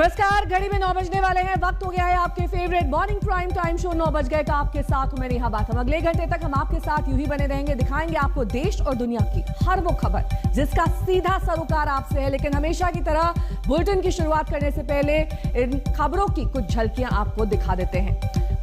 नमस्कार, घड़ी में 9 बजने वाले हैं। वक्त हो गया है आपके favourite morning prime time show 9 बज गए का। आपके साथ हूं मैं नेहा बाथम। अगले घंटे तक हम आपके साथ यूं ही बने रहेंगे। दिखाएंगे आपको देश और दुनिया की हर वो खबर जिसका सीधा सरोकार आपसे है। लेकिन हमेशा की तरह बुलेटिन की शुरुआत करने से पहले इन खबरों की कुछ झलकियां आपको दिखा देते हैं।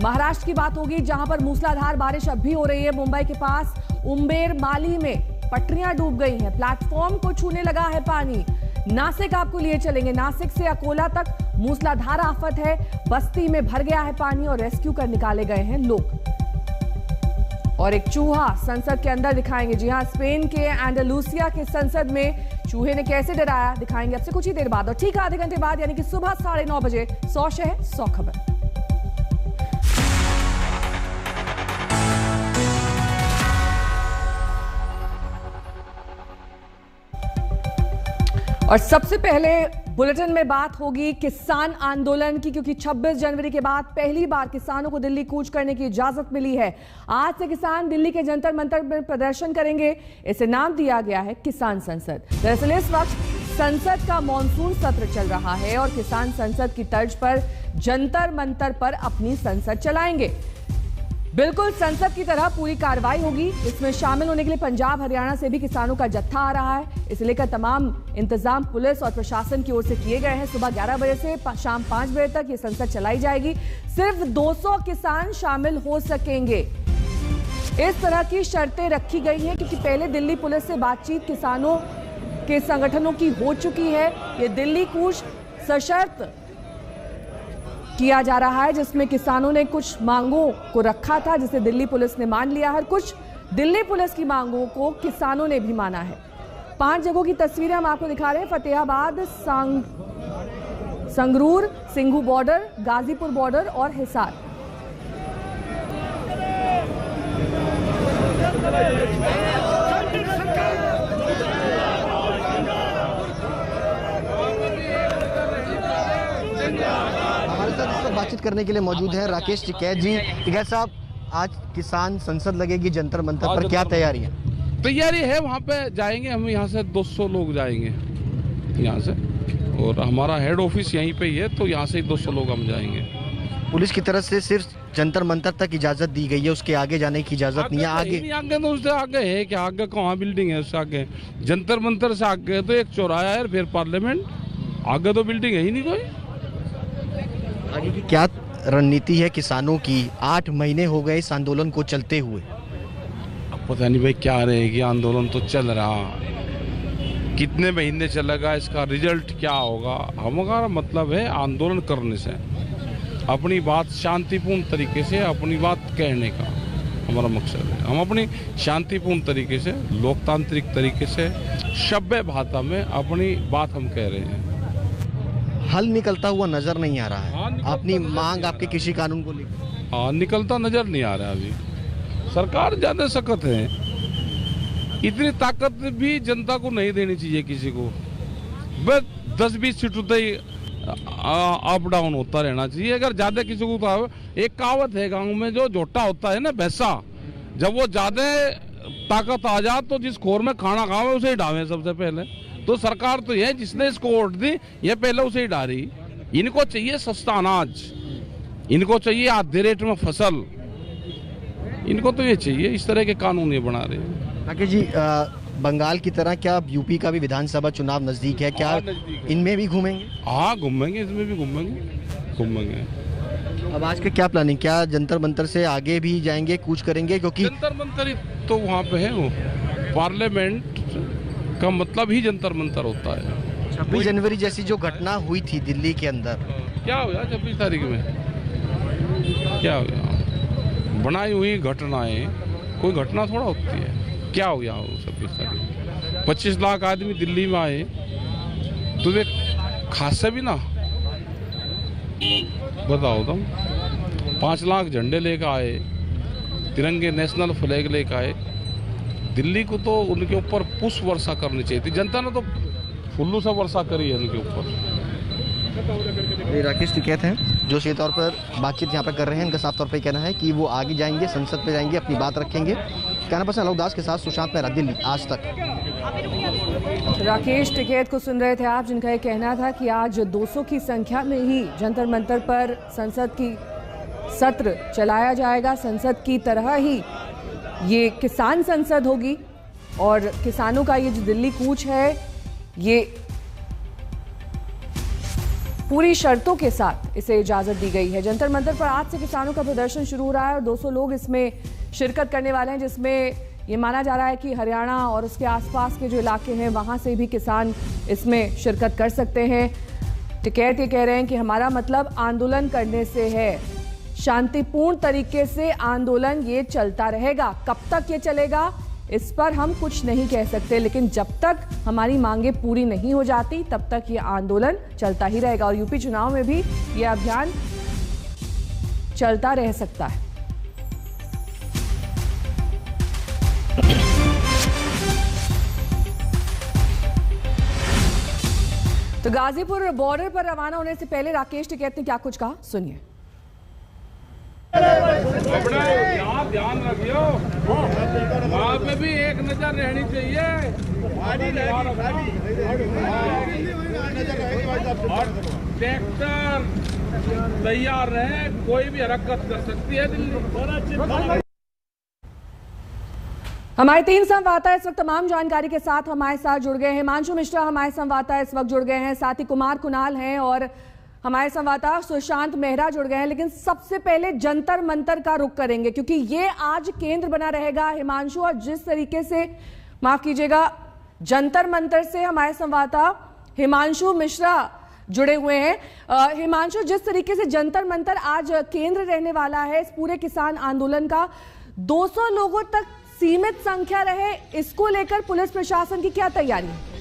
महाराष्ट्र की बात होगी, जहां पर मूसलाधार बारिश अब भी हो रही है। मुंबई के पास उम्बेर माली में पटरियां डूब गई हैं, प्लेटफॉर्म को छूने लगा है पानी। नासिक आपको लिए चलेंगे, नासिक से अकोला तक मूसलाधार आफत है। बस्ती में भर गया है पानी और रेस्क्यू कर निकाले गए हैं लोग। और एक चूहा संसद के अंदर दिखाएंगे। जी हां, स्पेन के एंडालुसिया के संसद में चूहे ने कैसे डराया, दिखाएंगे आपसे कुछ ही देर बाद। और ठीक आधे घंटे बाद यानी कि सुबह 9:30 बजे 100 शहर 100 खबर। और सबसे पहले बुलेटिन में बात होगी किसान आंदोलन की, क्योंकि 26 जनवरी के बाद पहली बार किसानों को दिल्ली कूच करने की इजाजत मिली है। आज से किसान दिल्ली के जंतर मंतर में प्रदर्शन करेंगे। इसे नाम दिया गया है किसान संसद। दरअसल इस वक्त संसद का मॉनसून सत्र चल रहा है और किसान संसद की तर्ज पर जंतर मंतर पर अपनी संसद चलाएंगे। बिल्कुल संसद की तरह पूरी कार्रवाई होगी। इसमें शामिल होने के लिए पंजाब हरियाणा से भी किसानों का जत्था आ रहा है। इसे लेकर तमाम इंतजाम पुलिस और प्रशासन की ओर से किए गए हैं। सुबह 11 बजे से शाम 5 बजे तक ये संसद चलाई जाएगी। सिर्फ 200 किसान शामिल हो सकेंगे। इस तरह की शर्तें रखी गई हैं क्योंकि पहले दिल्ली पुलिस से बातचीत किसानों के संगठनों की हो चुकी है। ये दिल्ली कूच सशर्त किया जा रहा है, जिसमें किसानों ने कुछ मांगों को रखा था जिसे दिल्ली पुलिस ने मान लिया है। कुछ दिल्ली पुलिस की मांगों को किसानों ने भी माना है। 5 जगहों की तस्वीरें हम आपको दिखा रहे हैं। फतेहाबाद, संगरूर, सिंघू बॉर्डर, गाजीपुर बॉर्डर और हिसार। बातचीत करने के लिए मौजूद है राकेश टिकैत जी। टिकैत साहब, आज किसान संसद लगेगी जंतर मंतर पर, क्या तैयारी है? वहाँ पे जाएंगे हम। यहाँ से 200 लोग जाएंगे यहाँ से, और हमारा हेड ऑफिस यहीं पे ही है, तो यहाँ से ही 200 लोग हम जाएंगे। पुलिस की तरफ से सिर्फ जंतर मंतर तक इजाजत दी गई है, उसके आगे जाने की इजाजत नहीं है। आगे तो उससे आगे है क्या? आगे कहाँ बिल्डिंग है? उससे आगे जंतर मंतर से आगे तो एक चौराहा है, फिर पार्लियामेंट। आगे तो बिल्डिंग है ही नहीं कोई। आगे की क्या रणनीति है किसानों की? 8 महीने हो गए इस आंदोलन को चलते हुए। अब पता नहीं भाई क्या रहेगी। आंदोलन तो चल रहा, कितने महीने चलेगा, इसका रिजल्ट क्या होगा? हमारा मतलब है आंदोलन करने से, अपनी बात शांतिपूर्ण तरीके से अपनी बात कहने का हमारा मकसद है। हम अपनी शांतिपूर्ण तरीके से, लोकतांत्रिक तरीके से, सभ्य भाषा में अपनी बात हम कह रहे हैं। हल निकलता हुआ नजर नहीं आ रहा है। अपनी मांग, आपके कृषि कानून को लेकर। हाँ, निकलता नजर नहीं आ रहा अभी। सरकार ज्यादा सख्त है। इतनी ताकत भी जनता को नहीं देनी चाहिए किसी को। बस 10-20 सीट होते ही अप डाउन होता रहना चाहिए। अगर ज्यादा किसी को तो, एक कहावत है गाँव में, जो झोटा होता है ना भैंसा, जब वो ज्यादा ताकत आ जाए तो जिस खोर में खाना खावे उसे ही डावे सबसे पहले। तो सरकार तो ये जिसने इसको वोट दी, ये पहले उसे ही डाली। इनको चाहिए सस्ता अनाज, इनको चाहिए आधे रेट में फसल, इनको तो ये चाहिए। इस तरह के कानून ये बना रहे हैं। राकेश जी, बंगाल की तरह क्या यूपी का भी विधानसभा चुनाव नजदीक है, क्या इनमें भी घूमेंगे? हाँ, घूमेंगे, इसमें भी घूमेंगे। अब आज का क्या प्लानिंग? क्या जंतर मंतर से आगे भी जाएंगे, कूच करेंगे? क्योंकि जंतर मंतर तो वहाँ पे है, वो पार्लियामेंट का मतलब ही जंतर मंतर होता है। 26 जनवरी जैसी जो घटना हुई थी दिल्ली के अंदर, क्या हुआ 26 तारीख में? क्या हुआ? बनाई हुई घटनाएं, कोई घटना थोड़ा होती है। क्या हो गया 26 तारीख? 25 लाख आदमी दिल्ली में आए, तुझे खासे भी ना बताओ तुम। 5 लाख झंडे लेकर आए, तिरंगे नेशनल फ्लैग लेकर आए। दिल्ली को तो उनके ऊपर पुष्प वर्षा करनी चाहिए थी। जनता ने तो फुल्लू सा वर्षा करी है उनके ऊपर। राकेश टिकैत हैं जो सीधे तौर पर बातचीत यहाँ पर कर रहे हैं। इनका साफ तौर पर कहना है कि वो आगे जाएंगे, संसद पे जाएंगे, अपनी बात रखेंगे। कहना पसंद अलौदास के साथ सुशांत मेहरा, दिल्ली आज तक। राकेश टिकैत को सुन रहे थे आप, जिनका ये कहना था कि आज 200 की संख्या में ही जंतर मंतर पर संसद की सत्र चलाया जाएगा। संसद की तरह ही ये किसान संसद होगी और किसानों का ये जो दिल्ली कूच है ये पूरी शर्तों के साथ इसे इजाजत दी गई है। जंतर मंतर पर आज से किसानों का प्रदर्शन शुरू हो रहा है और 200 लोग इसमें शिरकत करने वाले हैं, जिसमें ये माना जा रहा है कि हरियाणा और उसके आसपास के जो इलाके हैं वहां से भी किसान इसमें शिरकत कर सकते हैं। टिकैत ये कह रहे हैं कि हमारा मतलब आंदोलन करने से है, शांतिपूर्ण तरीके से आंदोलन ये चलता रहेगा। कब तक ये चलेगा इस पर हम कुछ नहीं कह सकते, लेकिन जब तक हमारी मांगे पूरी नहीं हो जाती तब तक ये आंदोलन चलता ही रहेगा और यूपी चुनाव में भी ये अभियान चलता रह सकता है। तो गाजीपुर बॉर्डर पर रवाना होने से पहले राकेश टिकैत ने क्या कुछ कहा, सुनिए। यहाँ ध्यान रखियो, वहाँ पे भी एक नजर रहनी चाहिए और ट्रैक्टर तैयार रहे, कोई भी हरकत कर सकती है दिल्ली। हमारे 3 संवाददाता इस वक्त तमाम जानकारी के साथ हमारे साथ जुड़ गए हैं। हिमांशु मिश्रा हमारे संवाददाता इस वक्त जुड़ गए हैं, साथ ही कुमार कुणाल हैं और हमारे संवाददाता सुशांत मेहरा जुड़ गए हैं। लेकिन सबसे पहले जंतर मंतर का रुख करेंगे क्योंकि ये आज केंद्र बना रहेगा हिमांशु, और जिस तरीके से, माफ कीजिएगा, जंतर मंतर से हमारे संवाददाता हिमांशु मिश्रा जुड़े हुए हैं। हिमांशु, जिस तरीके से जंतर मंतर आज केंद्र रहने वाला है इस पूरे किसान आंदोलन का, 200 लोगों तक सीमित संख्या रहे, इसको लेकर पुलिस प्रशासन की क्या तैयारी है?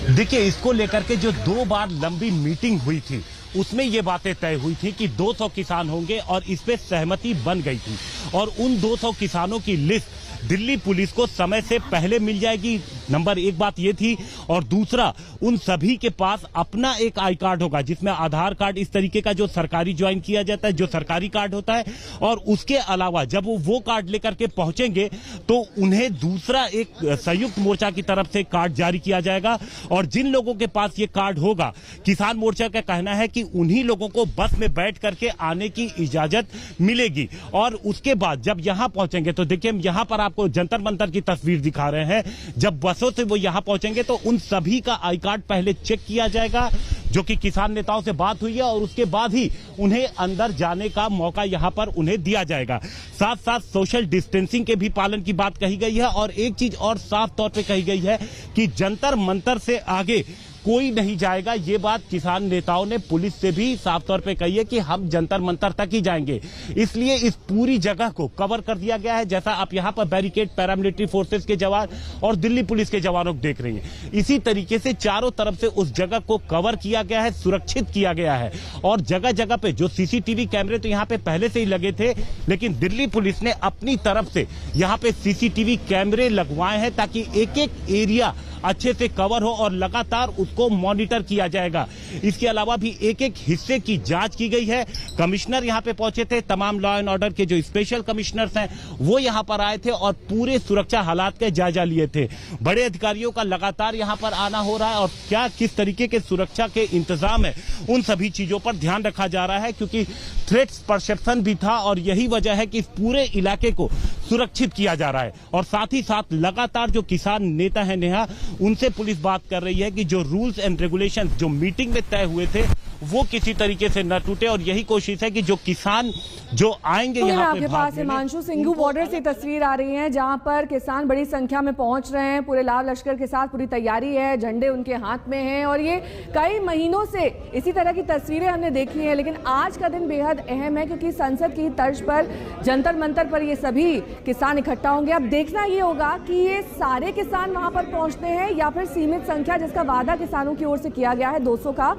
देखिए, इसको लेकर के जो 2 बार लंबी मीटिंग हुई थी उसमें ये बातें तय हुई थी कि 200 किसान होंगे और इस पे सहमति बन गई थी और उन 200 किसानों की लिस्ट दिल्ली पुलिस को समय से पहले मिल जाएगी। नंबर 1 बात ये थी, और दूसरा, उन सभी के पास अपना एक आई कार्ड होगा जिसमें आधार कार्ड इस तरीके का जो सरकारी ज्वाइन किया जाता है, जो सरकारी कार्ड होता है, और उसके अलावा जब वो कार्ड लेकर के पहुंचेंगे तो उन्हें दूसरा एक संयुक्त मोर्चा की तरफ से कार्ड जारी किया जाएगा और जिन लोगों के पास ये कार्ड होगा, किसान मोर्चा का कहना है कि उन्हीं लोगों को बस में बैठ करके आने की इजाजत मिलेगी। और उसके बाद जब यहां पहुंचेंगे तो देखिए, हम यहां पर आपको जंतर मंतर की तस्वीर दिखा रहे हैं, जब बसों से वो यहां पहुंचेंगे तो उन सभी का आई कार्ड पहले चेक किया जाएगा, जो कि किसान नेताओं से बात हुई है, और उसके बाद ही उन्हें अंदर जाने का मौका यहां पर उन्हें दिया जाएगा। साथ साथ सोशल डिस्टेंसिंग के भी पालन की बात कही गई है और एक चीज और साफ तौर पे कही गई है कि जंतर मंतर से आगे कोई नहीं जाएगा। ये बात किसान नेताओं ने पुलिस से भी साफ तौर पे कही है कि हम जंतर मंतर तक ही जाएंगे, इसलिए इस पूरी जगह को कवर कर दिया गया है। जैसा आप यहां पर बैरिकेड पैरामिलिट्री फोर्सेस के जवान और दिल्ली पुलिस के जवानों को देख रही हैं, इसी तरीके से चारों तरफ से उस जगह को कवर किया गया है, सुरक्षित किया गया है। और जगह जगह पे जो सीसीटीवी कैमरे तो यहां पे पहले से ही लगे थे, लेकिन दिल्ली पुलिस ने अपनी तरफ से यहां पे सीसीटीवी कैमरे लगवाए हैं ताकि एक एक एरिया अच्छे से कवर हो और लगातार उसको मॉनिटर किया जाएगा। इसके अलावा भी एक एक हिस्से की जांच की गई है। कमिश्नर यहां पे पहुंचे थे, तमाम लॉ एंड ऑर्डर के जो स्पेशल कमिश्नर्स हैं वो यहां पर आए थे और पूरे सुरक्षा हालात का जायजा लिए थे। बड़े अधिकारियों का लगातार यहां पर आना हो रहा है और क्या किस तरीके के सुरक्षा के इंतजाम है उन सभी चीजों पर ध्यान रखा जा रहा है, क्योंकि थ्रेट्स परसेप्शन भी था और यही वजह है कि इस पूरे इलाके को सुरक्षित किया जा रहा है। और साथ ही साथ लगातार जो किसान नेता है नेहा, उनसे पुलिस बात कर रही है कि जो रूल्स एंड रेगुलेशंस जो मीटिंग में तय हुए थे वो किसी तरीके से न टूटे, और यही कोशिश है कि जो किसान जो आएंगे तो यहाँ आपके पास हिमांशु, सिंघू बॉर्डर से तस्वीर आ रही है जहां पर किसान बड़ी संख्या में पहुंच रहे हैं, पूरे लाल लश्कर के साथ पूरी तैयारी है, झंडे उनके हाथ में हैं और ये कई महीनों से इसी तरह की तस्वीरें हमने देखी हैं। लेकिन आज का दिन बेहद अहम है क्योंकि संसद की तर्ज पर जंतर मंतर पर ये सभी किसान इकट्ठा होंगे। अब देखना ये होगा कि ये सारे किसान वहां पर पहुंचते हैं या फिर सीमित संख्या जिसका वादा किसानों की ओर से किया गया है 200 का,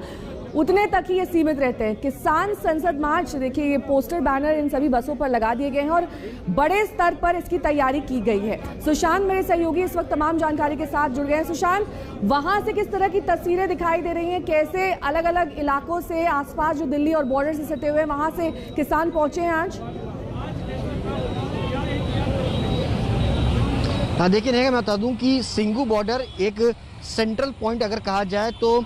उतने तक ही ये सीमित रहते हैं। किसान संसद मार्च, देखिए ये पोस्टर बैनर इन सभी बसों पर लगा दिए गए हैं और बड़े स्तर पर इसकी तैयारी की गई है। सुशांत मेरे सहयोगी इस वक्त तमाम जानकारी के साथ जुड़ गए हैं। सुशांत, वहां से किस तरह की तस्वीरें दिखाई दे रही हैं, कैसे अलग अलग इलाकों से आसपास जो दिल्ली और बॉर्डर से सटे हुए हैं वहां से किसान पहुंचे हैं आज? देखिए मैं बता दूं कि सिंगू बॉर्डर एक सेंट्रल पॉइंट अगर कहा जाए तो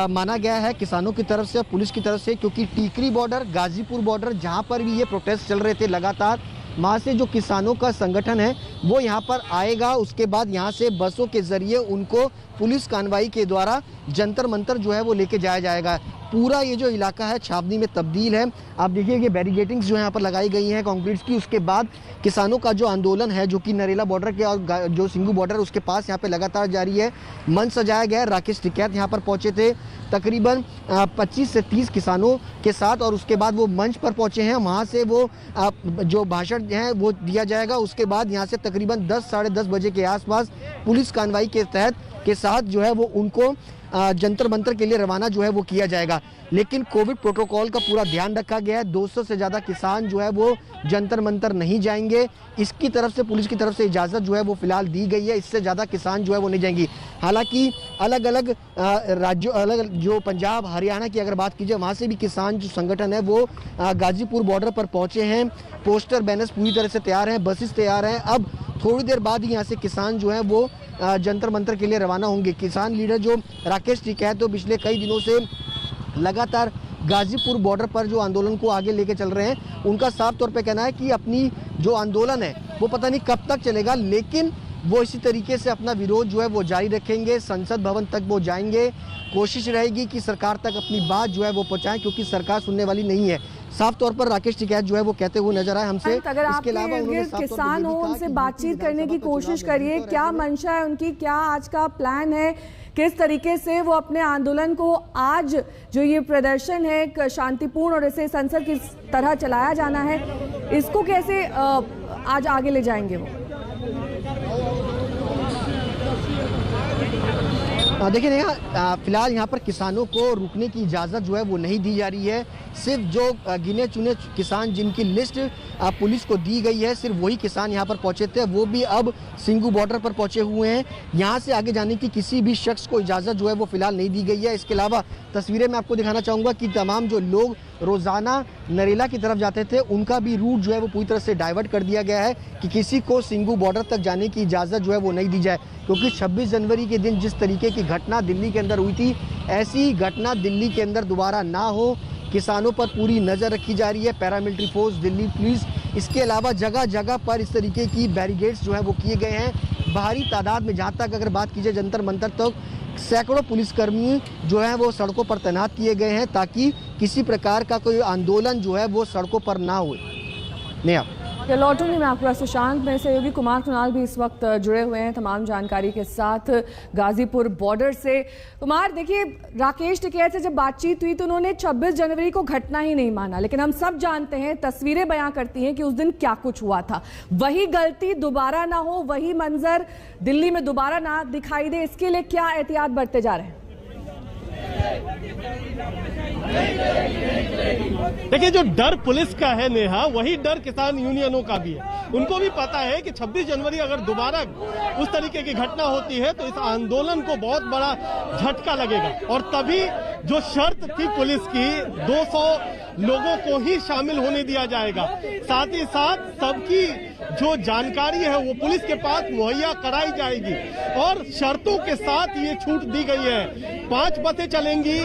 माना गया है किसानों की तरफ से, पुलिस की तरफ से, क्योंकि टीकरी बॉर्डर, गाजीपुर बॉर्डर, जहां पर भी ये प्रोटेस्ट चल रहे थे लगातार, वहाँ से जो किसानों का संगठन है वो यहाँ पर आएगा। उसके बाद यहाँ से बसों के जरिए उनको पुलिस कार्रवाई के द्वारा जंतर मंतर जो है वो लेके जाया जाएगा। पूरा ये जो इलाका है छावनी में तब्दील है। आप देखिए ये बैरिकेडिंग्स जो यहाँ पर लगाई गई हैं कंक्रीट की। उसके बाद किसानों का जो आंदोलन है जो कि नरेला बॉर्डर के और जो सिंगू बॉर्डर उसके पास यहाँ पे लगातार जारी है। मंच सजाया गया है। राकेश टिकैत यहाँ पर पहुंचे थे तकरीबन 25 से 30 किसानों के साथ, और उसके बाद वो मंच पर पहुंचे हैं। वहाँ से वो जो भाषण है वो दिया जाएगा। उसके बाद यहाँ से तकरीबन 10 साढ़े 10 बजे के आसपास पुलिस कार्रवाई के साथ जो है वो उनको जंतर मंतर के लिए रवाना जो है वो किया जाएगा। लेकिन कोविड प्रोटोकॉल का पूरा ध्यान रखा गया है। 200 से ज़्यादा किसान जो है वो जंतर मंतर नहीं जाएंगे। इसकी तरफ से, पुलिस की तरफ से इजाज़त जो है वो फिलहाल दी गई है। इससे ज़्यादा किसान जो है वो नहीं जाएंगी। हालांकि अलग अलग राज्यों, अलग जो पंजाब हरियाणा की अगर बात कीजिए, वहाँ से भी किसान जो संगठन है वो गाजीपुर बॉर्डर पर पहुँचे हैं। पोस्टर बैनर्स पूरी तरह से तैयार हैं, बसेस तैयार हैं। अब थोड़ी देर बाद ही यहाँ से किसान जो है वो जंतर मंतर के लिए रवाना होंगे। किसान लीडर जो राकेश टिकैत तो पिछले कई दिनों से लगातार गाजीपुर बॉर्डर पर जो आंदोलन को आगे लेके चल रहे हैं, उनका साफ तौर पे कहना है कि अपनी जो आंदोलन है वो पता नहीं कब तक चलेगा, लेकिन वो इसी तरीके से अपना विरोध जो है वो जारी रखेंगे। संसद भवन तक वो जाएंगे। कोशिश रहेगी कि सरकार तक अपनी बात जो है वो पहुंचाएं, क्योंकि सरकार सुनने वाली नहीं है। साफ तौर पर राकेश टिकैत जो है वो कहते हुए नजर आए हमसे। अगर आप किसान हो, उनसे बातचीत करने की कोशिश करिए। क्या मंशा है उनकी, क्या आज का प्लान है, किस तरीके से वो अपने आंदोलन को, आज जो ये प्रदर्शन है शांतिपूर्ण और इसे संसद की तरह चलाया जाना है, इसको कैसे आज आगे ले जाएंगे वो? देखिए फिलहाल यहाँ पर किसानों को रुकने की इजाज़त जो है वो नहीं दी जा रही है। सिर्फ जो गिने चुने किसान जिनकी लिस्ट पुलिस को दी गई है, सिर्फ वही किसान यहाँ पर पहुँचे थे। वो भी अब सिंगू बॉर्डर पर पहुँचे हुए हैं। यहाँ से आगे जाने की किसी भी शख्स को इजाज़त जो है वो फिलहाल नहीं दी गई है। इसके अलावा तस्वीरें मैं आपको दिखाना चाहूँगा कि तमाम जो लोग रोज़ाना नरेला की तरफ जाते थे, उनका भी रूट जो है वो पूरी तरह से डाइवर्ट कर दिया गया है कि किसी को सिंगू बॉर्डर तक जाने की इजाज़त जो है वो नहीं दी जाए। क्योंकि 26 जनवरी के दिन जिस तरीके की घटना दिल्ली के अंदर हुई थी, ऐसी घटना दिल्ली के अंदर दोबारा ना हो, किसानों पर पूरी नज़र रखी जा रही है। पैरामिलिट्री फोर्स, दिल्ली पुलिस, इसके अलावा जगह जगह पर इस तरीके की बैरिकेड्स जो है वो किए गए हैं। भारी तादाद में, जहाँ तक अगर बात कीजिए जंतर मंतर तक, सैकड़ों पुलिसकर्मी जो हैं वो सड़कों पर तैनात किए गए हैं, ताकि किसी प्रकार का कोई आंदोलन जो है वो सड़कों पर ना हो। लौटूंगी मैं आपके पास। सुशांत, में सहयोगी कुमार कुणाल भी इस वक्त जुड़े हुए हैं तमाम जानकारी के साथ गाजीपुर बॉर्डर से। कुमार, देखिए राकेश टिकैत से जब बातचीत हुई तो उन्होंने 26 जनवरी को घटना ही नहीं माना, लेकिन हम सब जानते हैं, तस्वीरें बयां करती हैं कि उस दिन क्या कुछ हुआ था। वही गलती दोबारा ना हो, वही मंजर दिल्ली में दोबारा ना दिखाई दे, इसके लिए क्या एहतियात बरते जा रहे हैं? देखिए, जो डर पुलिस का है नेहा, वही डर किसान यूनियनों का भी है। उनको भी पता है कि 26 जनवरी अगर दोबारा उस तरीके की घटना होती है तो इस आंदोलन को बहुत बड़ा झटका लगेगा। और तभी जो शर्त थी पुलिस की, 200 लोगों को ही शामिल होने दिया जाएगा। साथ ही साथ सबकी जो जानकारी है वो पुलिस के पास मुहैया कराई जाएगी। और शर्तों के साथ ये छूट दी गई है। 5 बसें चलेंगी।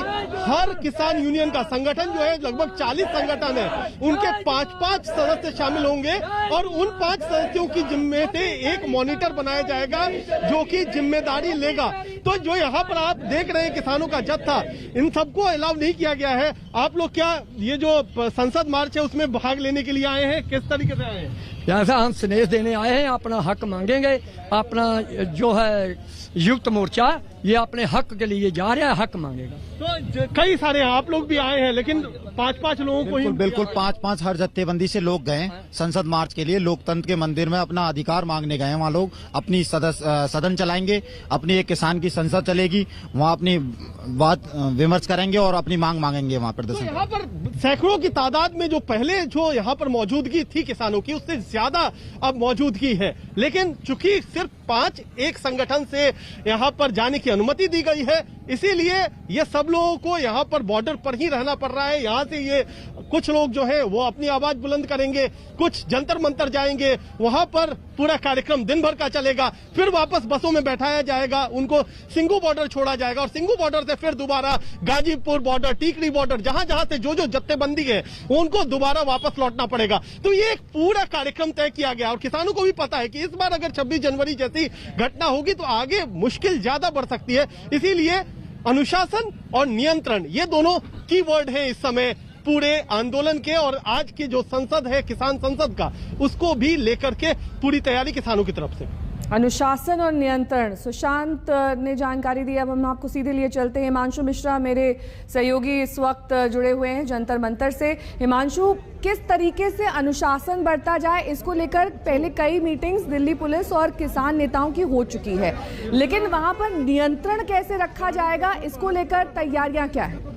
हर किसान यूनियन का संगठन जो है, लगभग 40 संगठन है, उनके 5-5 सदस्य शामिल होंगे। और उन 5 सदस्यों की जिम्मे से एक मॉनिटर बनाया जाएगा जो कि जिम्मेदारी लेगा। तो जो यहाँ पर आप देख रहे हैं किसानों का जत्था, इन सबको अलाउ नहीं किया गया है। आप लोग क्या ये जो संसद मार्च है उसमें भाग लेने के लिए आए हैं? किस तरीके से आए हैं? यहाँ से हम स्नेह देने आए हैं, अपना हक मांगेंगे। अपना जो है युक्त मोर्चा ये अपने हक के लिए जा रहा है, हक मांगेगा। तो कई सारे आप लोग भी आए हैं, लेकिन 5-5 लोगों को बिल्कुल 5-5 हर जत्थेबंदी से लोग गए संसद मार्च के लिए। लोकतंत्र के मंदिर में अपना अधिकार मांगने गए। वहाँ लोग अपनी सदन चलाएंगे, अपनी एक किसान की संसद चलेगी, वहाँ अपनी बात विमर्श करेंगे और अपनी मांग मांगेंगे वहाँ प्रदर्शन। तो यहाँ पर सैकड़ों की तादाद में जो पहले जो यहाँ पर मौजूदगी थी किसानों की, उससे ज्यादा अब मौजूदगी है। लेकिन चूंकि सिर्फ 5 एक संगठन से यहाँ पर जाने की अनुमति दी गई है। इसीलिए ये सब लोगों को यहाँ पर बॉर्डर पर ही रहना पड़ रहा है। यहाँ से ये कुछ लोग जो है वो अपनी आवाज बुलंद करेंगे, कुछ जंतर मंतर जाएंगे, वहां पर पूरा कार्यक्रम दिन भर का चलेगा, फिर वापस बसों में बैठाया जाएगा, उनको सिंगू बॉर्डर छोड़ा जाएगा और सिंगू बॉर्डर से फिर दोबारा गाजीपुर बॉर्डर, टीकरी बॉर्डर, जहां जहां से जो जत्थेबंदी है उनको दोबारा वापस लौटना पड़ेगा। तो ये एक पूरा कार्यक्रम तय किया गया और किसानों को भी पता है कि इस बार अगर 26 जनवरी जैसी घटना होगी तो आगे मुश्किल ज्यादा बढ़ सकती है। इसीलिए अनुशासन और नियंत्रण ये दोनों कीवर्ड हैं इस समय पूरे आंदोलन के, और आज की जो संसद है किसान संसद का, उसको भी लेकर के पूरी तैयारी किसानों की तरफ से। अनुशासन और नियंत्रण, सुशांत ने जानकारी दी। अब हम आपको सीधे लिए चलते हैं। हिमांशु मिश्रा मेरे सहयोगी इस वक्त जुड़े हुए हैं जंतर मंतर से। हिमांशु, किस तरीके से अनुशासन बढ़ता जाए, इसको लेकर पहले कई मीटिंग्स दिल्ली पुलिस और किसान नेताओं की हो चुकी है, लेकिन वहां पर नियंत्रण कैसे रखा जाएगा, इसको लेकर तैयारियां क्या है?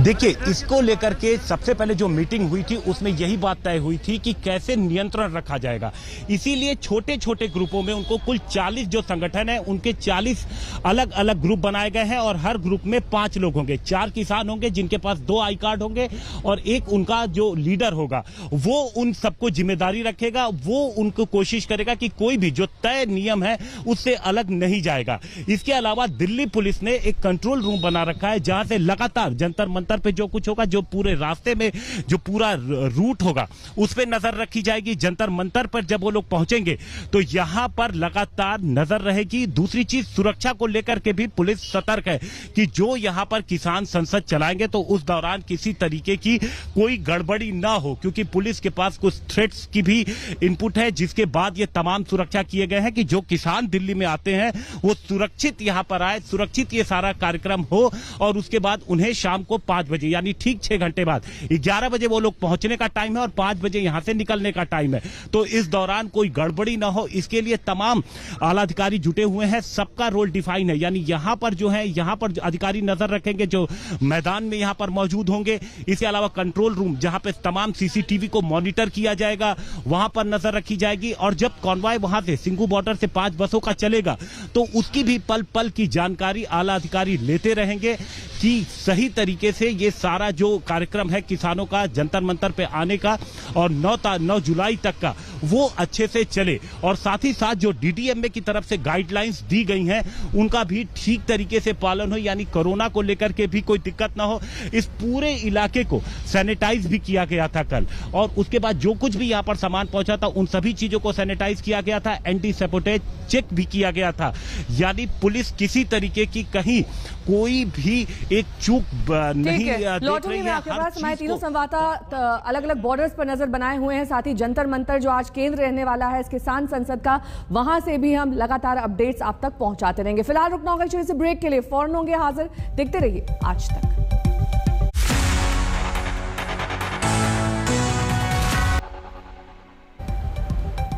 देखिए, इसको लेकर के सबसे पहले जो मीटिंग हुई थी उसमें यही बात तय हुई थी कि कैसे नियंत्रण रखा जाएगा। इसीलिए छोटे छोटे ग्रुपों में उनको कुल 40 जो संगठन है उनके 40 अलग अलग ग्रुप बनाए गए हैं और हर ग्रुप में 5 लोग होंगे। 4 किसान होंगे जिनके पास 2 आई कार्ड होंगे और एक उनका जो लीडर होगा वो उन सबको जिम्मेदारी रखेगा। वो उनको कोशिश करेगा कि कोई भी जो तय नियम है उससे अलग नहीं जाएगा। इसके अलावा दिल्ली पुलिस ने एक कंट्रोल रूम बना रखा है जहां से लगातार जंतर मंतर पे जो कुछ होगा, जो पूरे रास्ते में जो पूरा रूट होगा उस पे नजर रखी जाएगी। जंतर मंतर पर जब वो लोग पहुंचेंगे तो यहां पर लगातार नजर रहेगी। दूसरी चीज, सुरक्षा को लेकर के भी पुलिस सतर्क है कि जो यहां पर किसान संसद चलाएंगे तो उस दौरान किसी तरीके की कोई गड़बड़ी ना हो, क्योंकि पुलिस के पास कुछ थ्रेट्स की भी इनपुट है, जिसके बाद ये तमाम सुरक्षा किए गए हैं कि जो किसान दिल्ली में आते हैं वो सुरक्षित यहां पर आए, सुरक्षित ये सारा कार्यक्रम हो और उसके बाद उन्हें शाम को 5 बजे यानी ठीक 6 घंटे बाद 11 बजे वो लोग पहुंचने का टाइम है और 5 बजे यहां से निकलने का टाइम है। तो इस दौरान कोई गड़बड़ी ना हो, इसके लिए तमाम आला अधिकारी जुटे हुए हैं। सबका रोल डिफाइन है, यानी यहां पर जो है यहां पर अधिकारी नजर रखेंगे जो मैदान में यहां पर मौजूद होंगे। इसके अलावा कंट्रोल रूम जहां पे तमाम सीसीटीवी को मॉनिटर किया जाएगा वहां पर नजर रखी जाएगी। और जब कॉन्वॉय वहां से सिंगू बॉर्डर से 5 बसों का चलेगा तो उसकी भी पल पल की जानकारी आला अधिकारी लेते रहेंगे कि सही तरीके से ये सारा जो कार्यक्रम है किसानों का जंतर मंतर पे आने का और 9 जुलाई तक का वो अच्छे से चले। और साथ ही साथ जो डीडीएमए की तरफ से गाइडलाइंस दी गई हैं उनका भी ठीक तरीके से पालन हो, यानी कोरोना को लेकर के भी कोई दिक्कत ना हो। इस पूरे इलाके को सैनिटाइज भी किया गया था कल, और उसके बाद जो कुछ भी यहाँ पर सामान पहुंचा था उन सभी चीजों को सैनिटाइज किया गया था, एंटी सैबोटेज चेक भी किया गया था। यानी पुलिस किसी तरीके की कहीं कोई भी एक चूक नहीं देख रही है। आपके पास हमारे तीनों संवाददाता अलग अलग बॉर्डर्स पर नजर बनाए हुए हैं, साथ ही जंतर मंतर जो आज केंद्र रहने वाला है इस किसान संसद का, वहां से भी हम लगातार अपडेट्स आप तक पहुंचाते रहेंगे। फिलहाल रुकना होगा छोटे से ब्रेक के लिए, फौरन होंगे हाजिर। देखते रहिए आज तक।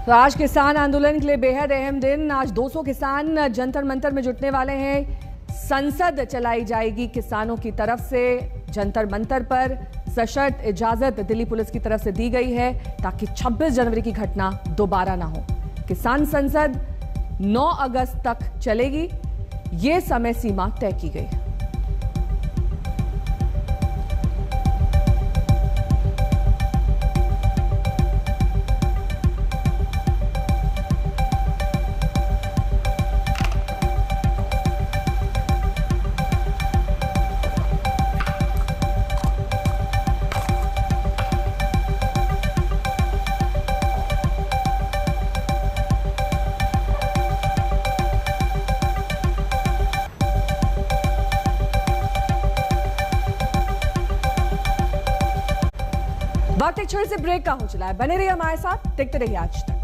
तो आज किसान आंदोलन के लिए बेहद अहम दिन। आज 200 किसान जंतर मंतर में जुटने वाले हैं। संसद चलाई जाएगी किसानों की तरफ से। जंतर मंतर पर सशर्त इजाजत दिल्ली पुलिस की तरफ से दी गई है ताकि 26 जनवरी की घटना दोबारा ना हो। किसान संसद 9 अगस्त तक चलेगी, ये समय सीमा तय की गई है। वक्त एक छोटे से ब्रेक का हो चला है, बने रहिए हमारे साथ, देखते रहिए आज तक।